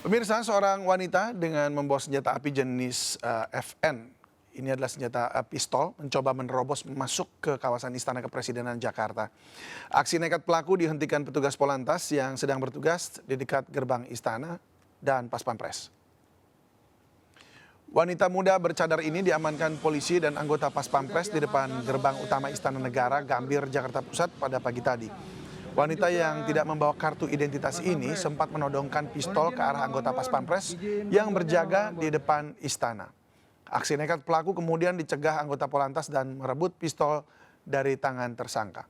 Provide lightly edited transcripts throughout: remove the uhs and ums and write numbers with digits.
Pemirsa, seorang wanita dengan membawa senjata api jenis FN, ini adalah senjata pistol, mencoba menerobos masuk ke kawasan Istana Kepresidenan Jakarta. Aksi nekat pelaku dihentikan petugas Polantas yang sedang bertugas di dekat gerbang istana dan Pas Pampres. Wanita muda bercadar ini diamankan polisi dan anggota Pas Pampres di depan gerbang utama Istana Negara, Gambir, Jakarta Pusat pada pagi tadi. Wanita yang tidak membawa kartu identitas ini sempat menodongkan pistol ke arah anggota Pas Pampres yang berjaga di depan istana. Aksi nekat pelaku kemudian dicegah anggota Polantas dan merebut pistol dari tangan tersangka.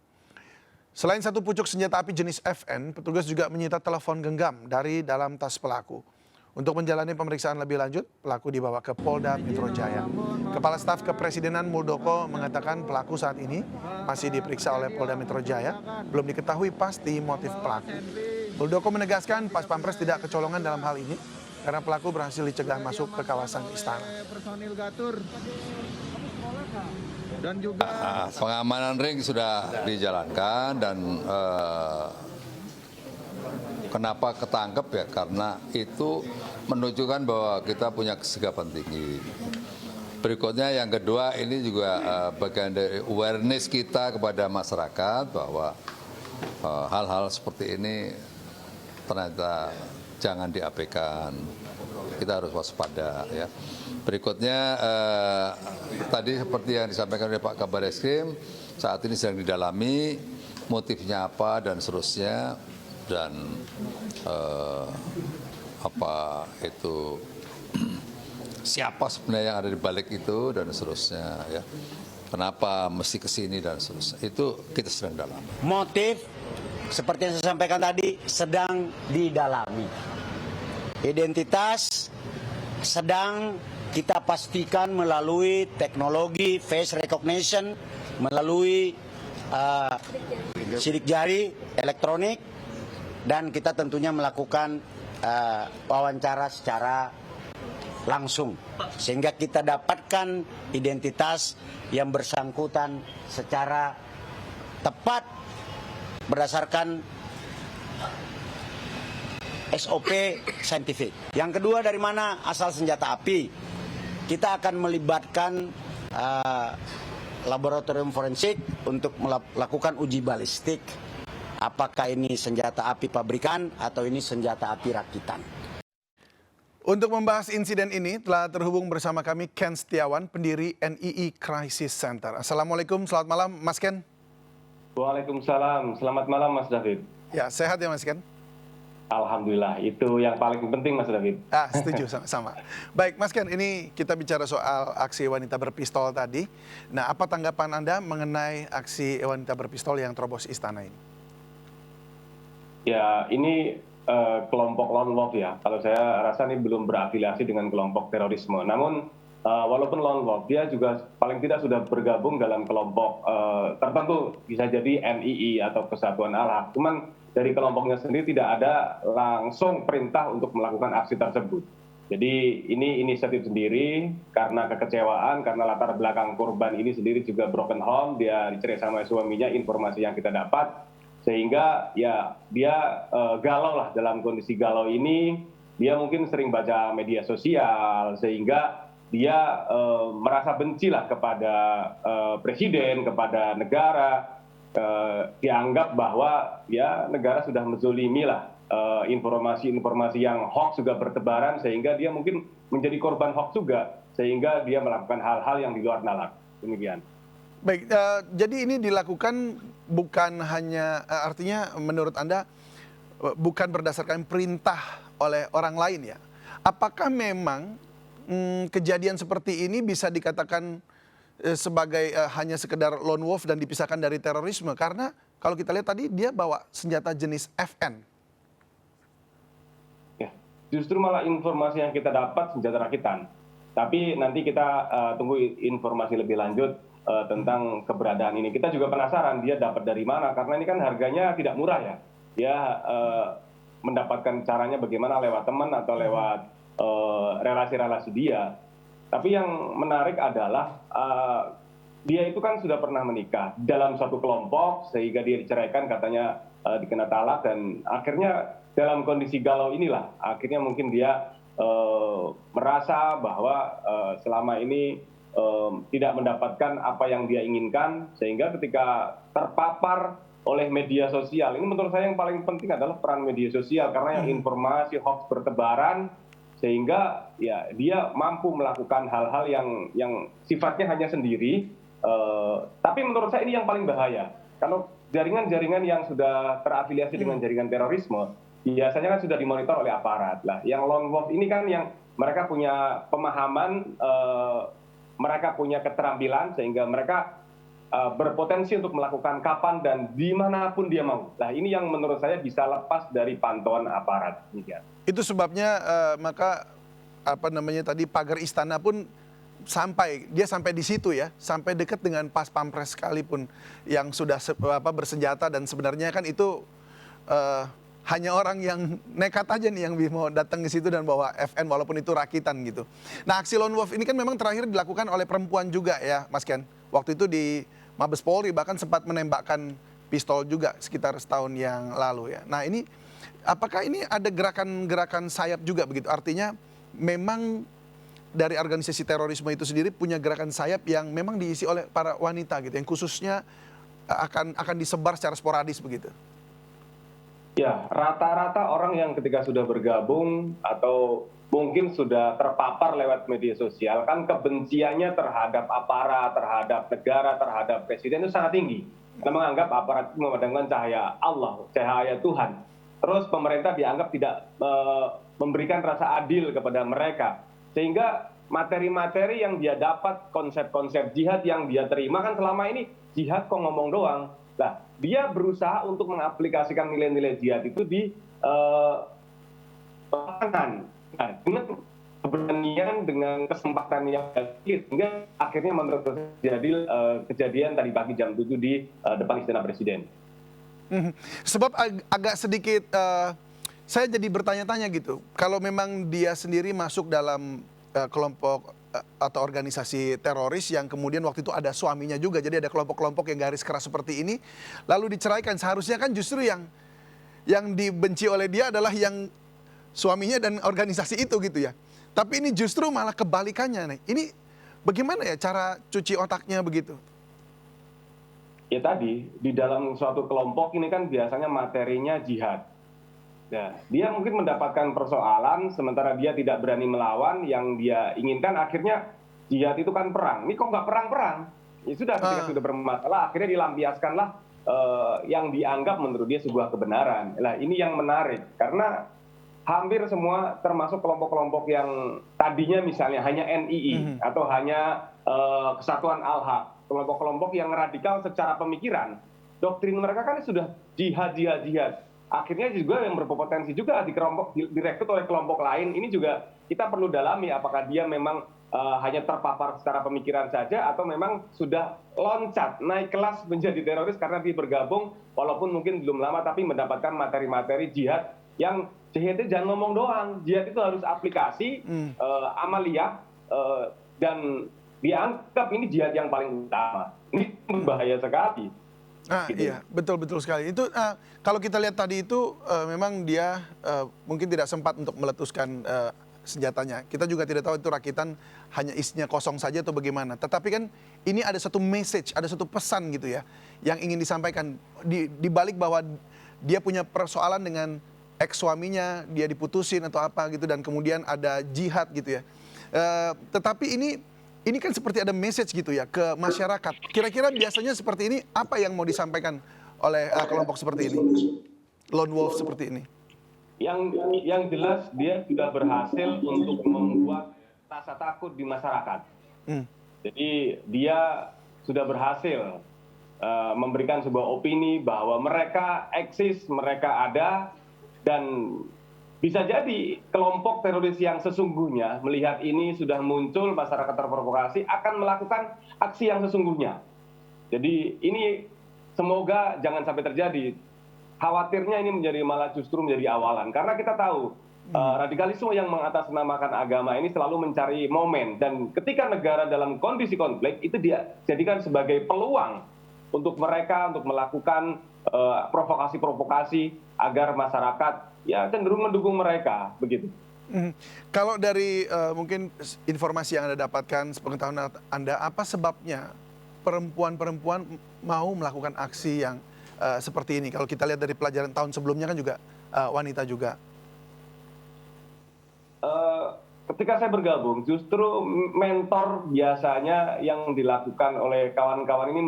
Selain satu pucuk senjata api jenis FN, petugas juga menyita telepon genggam dari dalam tas pelaku. Untuk menjalani pemeriksaan lebih lanjut, pelaku dibawa ke Polda Metro Jaya. Kepala Staf Kepresidenan Muldoko mengatakan pelaku saat ini masih diperiksa oleh Polda Metro Jaya, belum diketahui pasti motif pelaku. Muldoko menegaskan Pas Pampres tidak kecolongan dalam hal ini karena pelaku berhasil dicegah masuk ke kawasan istana. Dan juga pengamanan ring sudah dijalankan dan kenapa ketangkep ya karena itu menunjukkan bahwa kita punya kesigapan tinggi. Berikutnya yang kedua ini juga bagian dari awareness kita kepada masyarakat bahwa hal-hal seperti ini ternyata jangan diabaikan. Kita harus waspada ya. Berikutnya tadi seperti yang disampaikan oleh Pak Kabar Eskrim, saat ini sedang didalami motifnya apa dan seterusnya. Dan apa itu siapa sebenarnya yang ada di balik itu dan seterusnya ya, kenapa mesti kesini dan seterusnya, itu kita sedang dalami. Motif seperti yang saya sampaikan tadi sedang didalami, identitas sedang kita pastikan melalui teknologi face recognition, melalui sidik jari elektronik. Dan kita tentunya melakukan wawancara secara langsung. Sehingga kita dapatkan identitas yang bersangkutan secara tepat berdasarkan SOP saintifik. Yang kedua, dari mana asal senjata api? Kita akan melibatkan laboratorium forensik untuk melakukan uji balistik. Apakah ini senjata api pabrikan atau ini senjata api rakitan. Untuk membahas insiden ini telah terhubung bersama kami Ken Setiawan, pendiri NII Crisis Center. Assalamualaikum, selamat malam Mas Ken. Waalaikumsalam, selamat malam Mas David. Ya, sehat ya Mas Ken? Alhamdulillah, itu yang paling penting Mas David. Setuju sama. Baik Mas Ken, ini kita bicara soal aksi wanita berpistol tadi. Nah, apa tanggapan Anda mengenai aksi wanita berpistol yang terobos istana ini? Ya, ini kelompok lone wolf ya. Kalau saya rasa ini belum berafiliasi dengan kelompok terorisme. Namun walaupun lone wolf, dia juga paling tidak sudah bergabung dalam kelompok tertentu, bisa jadi NII atau Kesatuan Al-Haq. Cuman dari kelompoknya sendiri tidak ada langsung perintah untuk melakukan aksi tersebut. Jadi ini inisiatif sendiri karena kekecewaan, karena latar belakang korban ini sendiri juga broken home, dia dicerai sama suaminya, informasi yang kita dapat. Sehingga ya dia galau lah, dalam kondisi galau ini dia mungkin sering baca media sosial sehingga dia merasa benci lah kepada presiden, kepada negara, dianggap bahwa ya negara sudah menzolimi lah, informasi-informasi yang hoax juga bertebaran sehingga dia mungkin menjadi korban hoax juga sehingga dia melakukan hal-hal yang di luar nalar. Demikian. Baik, jadi ini dilakukan bukan hanya, artinya menurut Anda bukan berdasarkan perintah oleh orang lain ya. Apakah memang kejadian seperti ini bisa dikatakan sebagai hanya sekedar lone wolf dan dipisahkan dari terorisme? Karena kalau kita lihat tadi dia bawa senjata jenis FN. Ya, justru malah informasi yang kita dapat senjata rakitan. Tapi nanti kita tunggu informasi lebih lanjut tentang keberadaan ini. Kita juga penasaran dia dapat dari mana, karena ini kan harganya tidak murah ya. Dia mendapatkan caranya bagaimana, lewat teman atau lewat relasi-relasi dia. Tapi yang menarik adalah dia itu kan sudah pernah menikah dalam suatu kelompok sehingga dia diceraikan, katanya dikena talak, dan akhirnya dalam kondisi galau inilah akhirnya mungkin dia merasa bahwa selama ini tidak mendapatkan apa yang dia inginkan, sehingga ketika terpapar oleh media sosial, ini menurut saya yang paling penting adalah peran media sosial, karena yang informasi hoax bertebaran, sehingga ya dia mampu melakukan hal-hal yang sifatnya hanya sendiri. Tapi menurut saya ini yang paling bahaya. Kalau jaringan-jaringan yang sudah terafiliasi dengan jaringan terorisme, biasanya kan sudah dimonitor oleh aparat. Lah, yang lone wolf ini kan yang mereka punya pemahaman, mereka punya keterampilan, sehingga mereka berpotensi untuk melakukan kapan dan dimanapun dia mau. Nah, ini yang menurut saya bisa lepas dari pantauan aparat. Itu sebabnya maka tadi pagar istana pun sampai di situ ya, sampai dekat dengan pas pampres sekalipun yang sudah bersenjata, dan sebenarnya kan itu hanya orang yang nekat aja nih yang mau datang ke situ dan bawa FN walaupun itu rakitan gitu. Nah, aksi lone wolf ini kan memang terakhir dilakukan oleh perempuan juga ya, Mas Ken. Waktu itu di Mabes Polri bahkan sempat menembakkan pistol juga sekitar setahun yang lalu ya. Nah, ini apakah ini ada gerakan-gerakan sayap juga begitu? Artinya memang dari organisasi terorisme itu sendiri punya gerakan sayap yang memang diisi oleh para wanita gitu, yang khususnya akan disebar secara sporadis begitu. Ya, rata-rata orang yang ketika sudah bergabung atau mungkin sudah terpapar lewat media sosial, kan kebenciannya terhadap aparat, terhadap negara, terhadap presiden itu sangat tinggi. Kita menganggap aparat itu memadamkan cahaya Allah, cahaya Tuhan. Terus pemerintah dianggap tidak memberikan rasa adil kepada mereka. Sehingga materi-materi yang dia dapat, konsep-konsep jihad yang dia terima, kan selama ini jihad kok ngomong doang. Nah, dia berusaha untuk mengaplikasikan nilai-nilai jihad itu di lapangan. Nah, dengan keberanian, dengan kesempatan yang baik, sehingga akhirnya menurut saya jadi kejadian tadi pagi jam 7 di depan Istana Presiden. Sebab agak sedikit saya jadi bertanya-tanya gitu, kalau memang dia sendiri masuk dalam kelompok atau organisasi teroris yang kemudian waktu itu ada suaminya juga, jadi ada kelompok-kelompok yang garis keras seperti ini, lalu diceraikan, seharusnya kan justru yang dibenci oleh dia adalah yang suaminya dan organisasi itu gitu ya. Tapi ini justru malah kebalikannya nih. Ini bagaimana ya cara cuci otaknya begitu? Ya tadi, di dalam suatu kelompok ini kan biasanya materinya jihad. Nah, dia mungkin mendapatkan persoalan, sementara dia tidak berani melawan, yang dia inginkan akhirnya jihad itu kan perang. Ini kok nggak perang-perang? Ya sudah, ketika sudah bermasalah, akhirnya dilampiaskanlah yang dianggap menurut dia sebuah kebenaran. Nah, ini yang menarik, karena hampir semua termasuk kelompok-kelompok yang tadinya misalnya hanya NII atau hanya Kesatuan Al-Haq, kelompok-kelompok yang radikal secara pemikiran, doktrin mereka kan sudah jihad. Akhirnya juga yang berpotensi juga direkrut oleh kelompok lain. Ini juga kita perlu dalami apakah dia memang hanya terpapar secara pemikiran saja atau memang sudah loncat naik kelas menjadi teroris karena dia bergabung walaupun mungkin belum lama tapi mendapatkan materi-materi jihad yang jihad itu jangan ngomong doang, jihad itu harus aplikasi, amaliyah, dan dianggap ini jihad yang paling utama. Ini berbahaya sekali. Gitu. Iya, betul sekali. Itu kalau kita lihat tadi itu memang dia mungkin tidak sempat untuk meletuskan senjatanya. Kita juga tidak tahu itu rakitan hanya isinya kosong saja atau bagaimana. Tetapi kan ini ada satu message, ada satu pesan gitu ya yang ingin disampaikan di balik bahwa dia punya persoalan dengan ex suaminya, dia diputusin atau apa gitu, dan kemudian ada jihad gitu ya. Tetapi ini kan seperti ada message gitu ya ke masyarakat. Kira-kira biasanya seperti ini apa yang mau disampaikan oleh kelompok seperti ini, lone wolf seperti ini? Yang jelas dia sudah berhasil untuk membuat rasa takut di masyarakat. Jadi dia sudah berhasil memberikan sebuah opini bahwa mereka eksis, mereka ada, dan bisa jadi kelompok teroris yang sesungguhnya melihat ini sudah muncul, masyarakat terprovokasi, akan melakukan aksi yang sesungguhnya. Jadi ini semoga jangan sampai terjadi. Khawatirnya ini malah justru menjadi awalan. Karena kita tahu radikalisme yang mengatasnamakan agama ini selalu mencari momen. Dan ketika negara dalam kondisi konflik, itu dia jadikan sebagai peluang untuk mereka untuk melakukan provokasi-provokasi agar masyarakat ya cenderung mendukung mereka, begitu. Kalau dari mungkin informasi yang Anda dapatkan, sepengetahuan Anda, apa sebabnya perempuan-perempuan mau melakukan aksi yang seperti ini? Kalau kita lihat dari pelajaran tahun sebelumnya kan juga wanita juga. Ketika saya bergabung, justru mentor biasanya yang dilakukan oleh kawan-kawan ini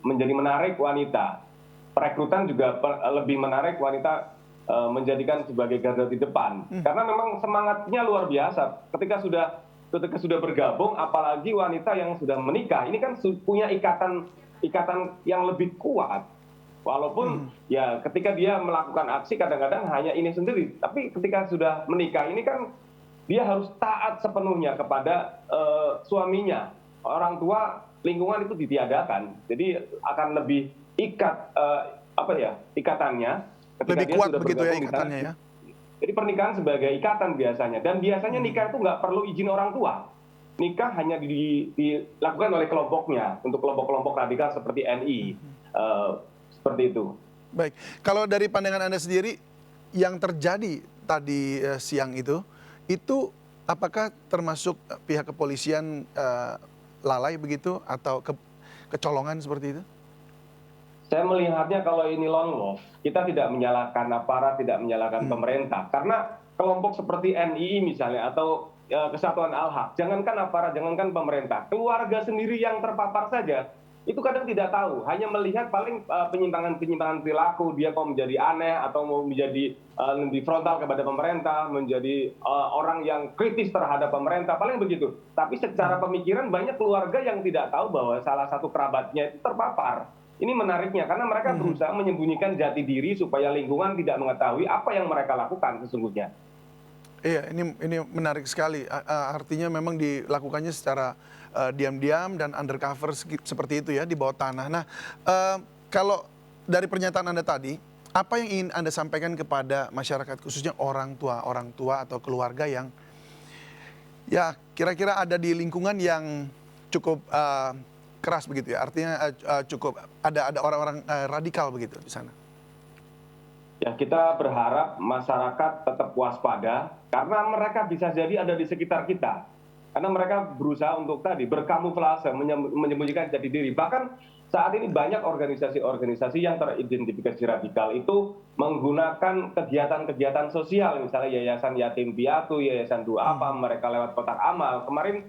menjadi menarik wanita. Perekrutan juga lebih menarik wanita menjadikan sebagai garda di depan. Karena memang semangatnya luar biasa. Ketika sudah bergabung, apalagi wanita yang sudah menikah, ini kan punya ikatan yang lebih kuat. Walaupun ya ketika dia melakukan aksi kadang-kadang hanya ini sendiri. Tapi ketika sudah menikah ini kan dia harus taat sepenuhnya kepada suaminya. Orang tua, lingkungan itu ditiadakan. Jadi akan lebih ikatannya. Lebih dia kuat sudah begitu ya bergabung di sana. ikatannya ya? Jadi pernikahan sebagai ikatan biasanya. Dan biasanya nikah itu nggak perlu izin orang tua. Nikah hanya dilakukan oleh kelompoknya. Untuk kelompok-kelompok radikal seperti NI. Seperti itu. Baik, kalau dari pandangan Anda sendiri, yang terjadi tadi siang itu apakah termasuk pihak kepolisian lalai begitu atau kecolongan seperti itu? Saya melihatnya kalau ini lone wolf, kita tidak menyalahkan aparat, tidak menyalahkan pemerintah. Karena kelompok seperti NII misalnya atau Kesatuan Al-Haq, jangankan aparat, jangankan pemerintah, keluarga sendiri yang terpapar saja, itu kadang tidak tahu, hanya melihat paling penyimpangan perilaku, dia mau menjadi aneh atau mau menjadi lebih frontal kepada pemerintah, menjadi orang yang kritis terhadap pemerintah, paling begitu. Tapi secara pemikiran banyak keluarga yang tidak tahu bahwa salah satu kerabatnya itu terpapar. Ini menariknya, karena mereka berusaha menyembunyikan jati diri supaya lingkungan tidak mengetahui apa yang mereka lakukan sesungguhnya. Iya, ini menarik sekali. Artinya memang dilakukannya secara diam-diam dan undercover seperti itu ya, di bawah tanah. Nah, kalau dari pernyataan Anda tadi, apa yang ingin Anda sampaikan kepada masyarakat, khususnya orang tua atau keluarga yang ya kira-kira ada di lingkungan yang cukup keras begitu ya, artinya cukup ada orang-orang radikal begitu di sana? Ya, kita berharap masyarakat tetap waspada karena mereka bisa jadi ada di sekitar kita. Karena mereka berusaha untuk berkamuflase, menyembunyikan jati diri. Bahkan saat ini banyak organisasi-organisasi yang teridentifikasi radikal itu menggunakan kegiatan-kegiatan sosial, misalnya Yayasan Yatim Piatu, Yayasan Duafa, mereka lewat kotak amal. Kemarin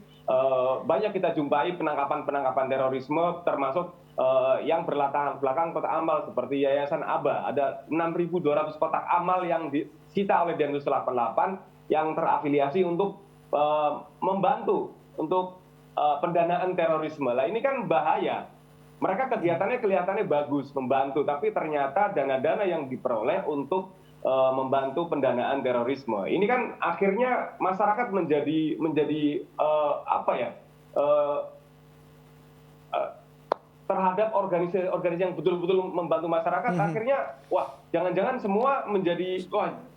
banyak kita jumpai penangkapan terorisme, termasuk yang berlatar belakang kotak amal seperti Yayasan ABA. Ada 6.200 kotak amal yang disita oleh Densus 88 yang terafiliasi untuk membantu untuk pendanaan terorisme. Lah ini kan bahaya. Mereka kegiatannya kelihatannya bagus, membantu, tapi ternyata dana-dana yang diperoleh untuk membantu pendanaan terorisme. Ini kan akhirnya masyarakat menjadi terhadap organisasi yang betul-betul membantu masyarakat, akhirnya wah jangan-jangan semua menjadi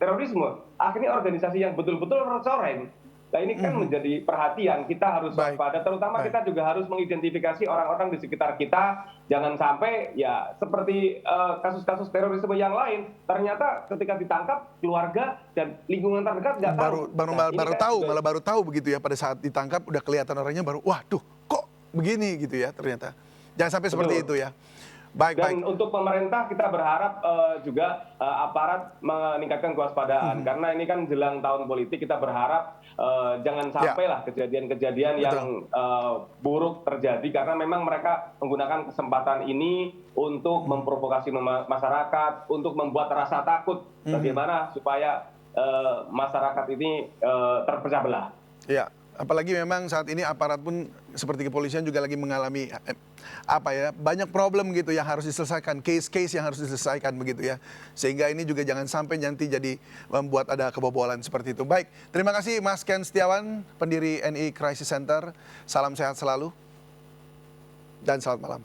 terorisme. Akhirnya organisasi yang betul-betul tercoreng. Nah ini kan menjadi perhatian, kita harus waspada, terutama kita juga harus mengidentifikasi orang-orang di sekitar kita, jangan sampai ya seperti kasus-kasus terorisme yang lain, ternyata ketika ditangkap keluarga dan lingkungan terdekat nggak tahu. Baru tahu begitu ya, pada saat ditangkap udah kelihatan orangnya baru, waduh kok begini gitu ya ternyata. Jangan sampai seperti itu ya. Dan untuk pemerintah kita berharap juga aparat meningkatkan kewaspadaan karena ini kan jelang tahun politik, kita berharap jangan sampailah kejadian-kejadian yang buruk terjadi karena memang mereka menggunakan kesempatan ini untuk memprovokasi masyarakat, untuk membuat rasa takut bagaimana supaya masyarakat ini terpecah belah. Ya, apalagi memang saat ini aparat pun seperti kepolisian juga lagi mengalami banyak problem gitu yang harus diselesaikan, case-case yang harus diselesaikan begitu ya. Sehingga ini juga jangan sampai nanti jadi membuat ada kebobolan seperti itu. Baik, terima kasih Mas Ken Setiawan, pendiri NI Crisis Center. Salam sehat selalu dan selamat malam.